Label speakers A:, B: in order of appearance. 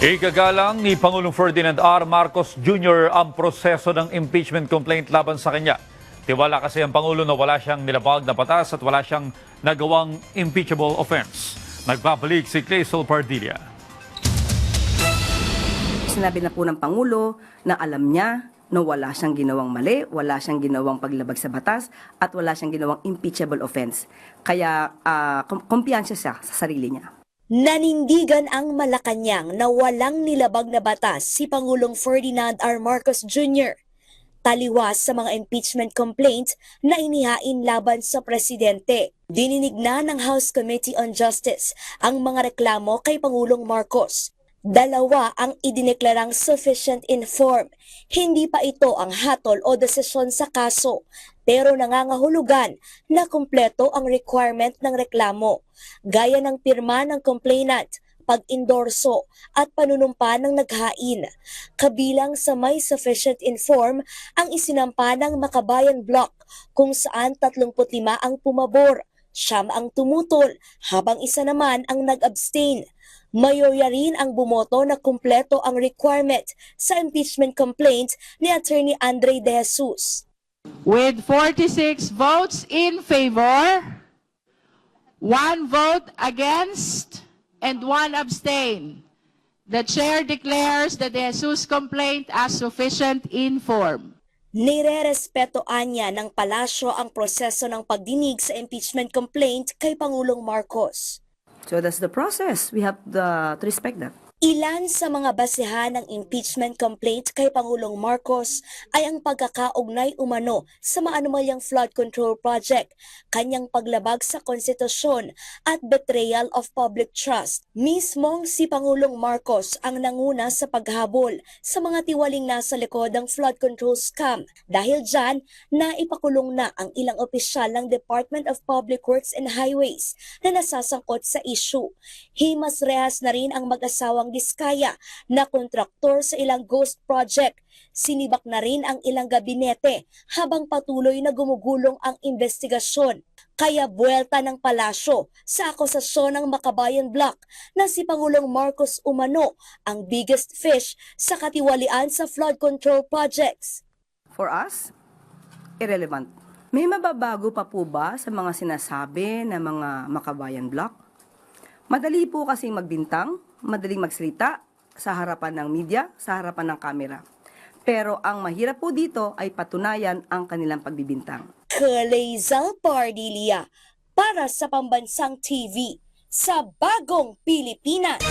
A: Igagalang ni Pangulong Ferdinand R. Marcos Jr. ang proseso ng impeachment complaint laban sa kanya. Tiwala kasi ang Pangulo na wala siyang nilabag na batas at wala siyang nagawang impeachable offense. Nagbabalik si Clazel Pardilla.
B: Sinabi na po ng Pangulo na alam niya na wala siyang ginawang mali, wala siyang ginawang paglabag sa batas, at wala siyang ginawang impeachable offense. Kaya kumpiyansa siya sa sarili niya.
C: Nanindigan ang Malacanang na walang nilabag na batas si Pangulong Ferdinand R. Marcos Jr. Taliwas sa mga impeachment complaints na inihain laban sa presidente. Dininig na ng House Committee on Justice ang mga reklamo kay Pangulong Marcos. Dalawa ang idineklarang sufficient in form. Hindi pa ito ang hatol o desisyon sa kaso, pero nangangahulugan na kumpleto ang requirement ng reklamo, gaya ng pirma ng complainant, pag-endorso at panunumpa ng naghain. Kabilang sa may sufficient in form ang isinampa ng Makabayan Block kung saan 35 ang pumabor, 9 ang tumutol habang isa naman ang nag-abstain. Mayorya rin ang bumoto na kumpleto ang requirement sa impeachment complaint ni Attorney Andre De Jesus.
D: With 46 votes in favor, 1 vote against, and 1 abstain, the Chair declares the De Jesus complaint as sufficient in form.
C: Nire-respetoan niya ng palasyo ang proseso ng pagdinig sa impeachment complaint kay Pangulong Marcos.
B: So that's the process. We have to respect that.
C: Ilan sa mga basehan ng impeachment complaint kay Pangulong Marcos ay ang pagkakaugnay umano sa maanumalyang flood control project, kanyang paglabag sa konstitusyon at betrayal of public trust. Mismong si Pangulong Marcos ang nanguna sa paghabol sa mga tiwaling nasa likod ng flood control scam. Dahil dyan, naipakulong na ang ilang opisyal ng Department of Public Works and Highways na nasasangkot sa issue. Himas rehas na rin ang mag-asawang Diskaya na kontraktor sa ilang ghost project. Sinibak na rin ang ilang gabinete habang patuloy na gumugulong ang investigasyon. Kaya buwelta ng palasyo sa akusasyon ng Makabayan Block na si Pangulong Marcos umano ang biggest fish sa katiwalian sa flood control projects.
B: For us, irrelevant. May mababago pa po ba sa mga sinasabi ng mga Makabayan Block? Madali po kasing magbintang, madaling magsalita sa harapan ng media, sa harapan ng kamera. Pero ang mahirap po dito ay patunayan ang kanilang pagbibintang.
C: Clazel Pardilla para sa Pambansang TV sa Bagong Pilipinas.